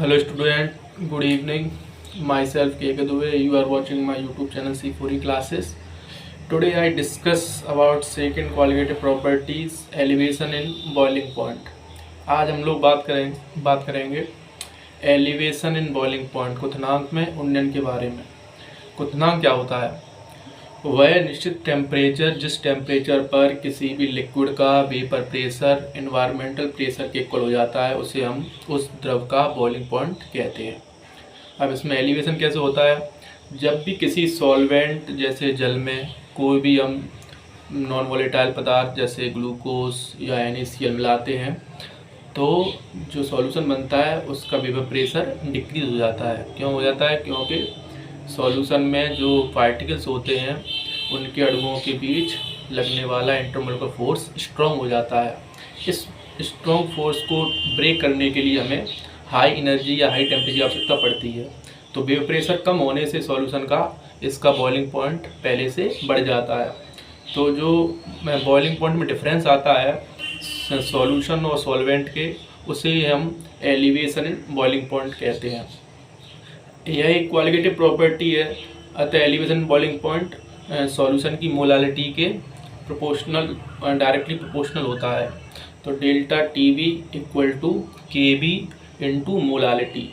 Hello student, good evening. Myself K.K. Dubey. You are watching my YouTube channel C4E classes. Today I discuss about second qualitative properties elevation in boiling point. आज हम लोग बात करेंगे elevation in boiling point क्वथनांक में उन्नयन के बारे में। क्वथनांक क्या होता है? वह निश्चित टेम्परेचर जिस टेम्परेचर पर किसी भी लिक्विड का वेपर प्रेशर एनवायरमेंटल प्रेशर के इक्वल हो जाता है उसे हम उस द्रव का बॉइलिंग पॉइंट कहते हैं। अब इसमें एलिवेशन कैसे होता है? जब भी किसी सॉल्वेंट जैसे जल में कोई भी हम नॉन वोलेटाइल पदार्थ जैसे ग्लूकोज या NaCl मिलाते हैं तो जो सॉल्यूशन बनता है उसका वेपर प्रेशर डिक्रीज हो जाता है। क्यों हो जाता है? क्योंकि सॉल्यूशन में जो पार्टिकल्स होते हैं उनके अणुओं के बीच लगने वाला इंटरमोलिकुलर फोर्स स्ट्रॉन्ग हो जाता है। इस स्ट्रॉन्ग फोर्स को ब्रेक करने के लिए हमें हाई एनर्जी या हाई टेम्परेचर की आवश्यकता पड़ती है। तो वेपर प्रेशर कम होने से सॉल्यूशन का इसका बॉइलिंग पॉइंट पहले से बढ़ जाता है। तो जो बॉइलिंग पॉइंट में डिफरेंस आता है सॉल्यूशन और सॉल्वेंट के, उसे हम एलिवेशन इन बॉइलिंग पॉइंट कहते हैं। यह एक क्वालिटेटिव प्रॉपर्टी है। अतः एलिवेशन बॉइलिंग पॉइंट सॉल्यूशन की मोलालिटी के प्रोपोर्शनल डायरेक्टली प्रोपोर्शनल होता है। तो delta TB equal to K B into molality.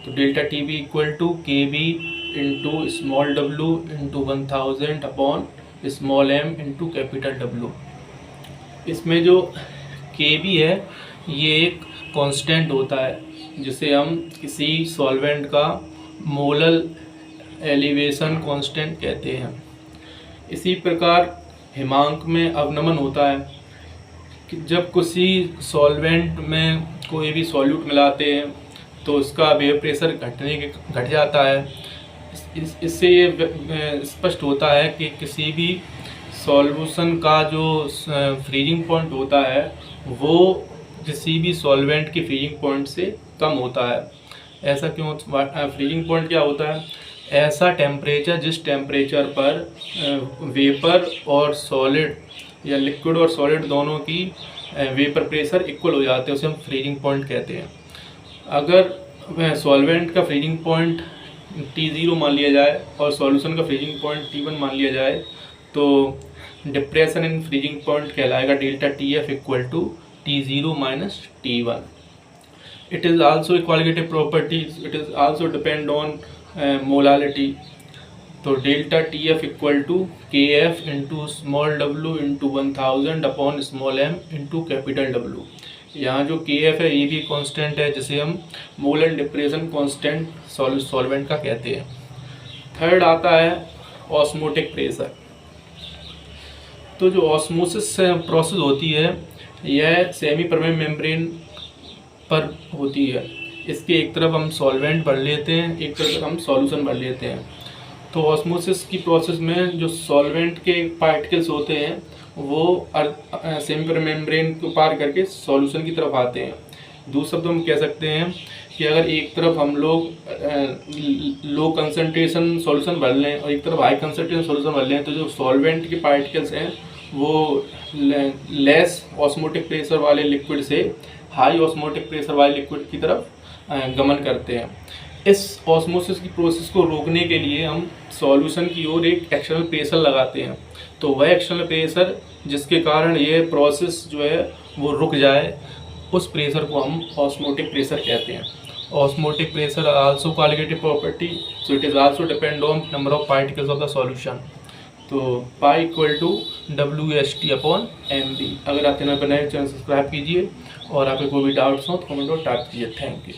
तो delta TB equal to K B into small W into 1000 upon small M into capital W. इसमें जो के B है ये एक कांस्टेंट होता है जिसे हम किसी सॉल्वेंट का मोलल एलिवेशन कांस्टेंट कहते हैं। इसी प्रकार हिमांक में अवनमन होता है कि जब किसी सॉल्वेंट में कोई भी सॉल्यूट मिलाते हैं तो उसका वेपर प्रेशर घट जाता है। इससे ये स्पष्ट होता है कि किसी भी सॉल्यूशन का जो फ्रीजिंग पॉइंट होता है वो किसी भी सॉल्वेंट के फ्रीजिंग पॉइंट से कम होता है। ऐसा क्यों? फ्रीजिंग पॉइंट क्या होता है? ऐसा टेम्परेचर जिस टेम्परेचर पर वेपर और सॉलिड या लिक्विड और सॉलिड दोनों की वेपर प्रेशर इक्वल हो जाते हैं उसे हम फ्रीजिंग पॉइंट कहते हैं। अगर सॉल्वेंट का फ्रीजिंग पॉइंट T0 मान लिया जाए और सॉल्यूशन का फ्रीजिंग पॉइंट T1 मान लिया जाए तो डिप्रेशन इन फ्रीजिंग पॉइंट कहलाएगा delta TF equal to T0 minus T1। It is also a qualitative property. It is also depend on molality. तो delta TF equal to KF into small w into 1000 upon small m into capital W। यहाँ जो KF है ये भी constant है जिसे हम molar depression constant solvent का कहते हैं। थर्ड आता है ऑस्मोटिक प्रेशर। तो जो ऑस्मोसिस प्रोसेस होती है यह सेमी परमेबल मेम्ब्रेन पर होती है। इसके एक तरफ हम सॉल्वेंट भर लेते हैं, एक तरफ हम सॉल्यूशन भर लेते हैं। तो ऑस्मोसिस की प्रोसेस में जो सॉल्वेंट के पार्टिकल्स होते हैं वो सेमी परमेबल मेम्ब्रेन को पार करके सॉल्यूशन की तरफ आते हैं। दूसरे शब्दों में कह सकते हैं कि अगर एक तरफ हम लोग लो कंसनट्रेशन सॉल्यूशन भर लें और एक तरफ हाई कंसनट्रेशन सॉल्यूशन भर लें तो जो सॉल्वेंट के पार्टिकल्स हैं वो लेस ऑस्मोटिक प्रेशर वाले लिक्विड से हाई ऑस्मोटिक प्रेशर वाले लिक्विड की तरफ गमन करते हैं। इस ऑस्मोसिस की प्रोसेस को रोकने के लिए हम सॉल्यूशन की ओर एक एक्सटर्नल प्रेशर लगाते हैं। तो वह एक्सटर्नल प्रेशर जिसके कारण ये प्रोसेस जो है वो रुक जाए उस प्रेशर को हम ऑस्मोटिक प्रेशर कहते हैं। Osmotic pressure also qualitative property, so it is also depend on number of particles of the solution. तो pi equal to WST upon MB। अगर आप चैनल पर नए चैनल सब्सक्राइब कीजिए और आपके कोई भी डाउट्स हो तो कमेंट और टाइप कीजिए। Thank you.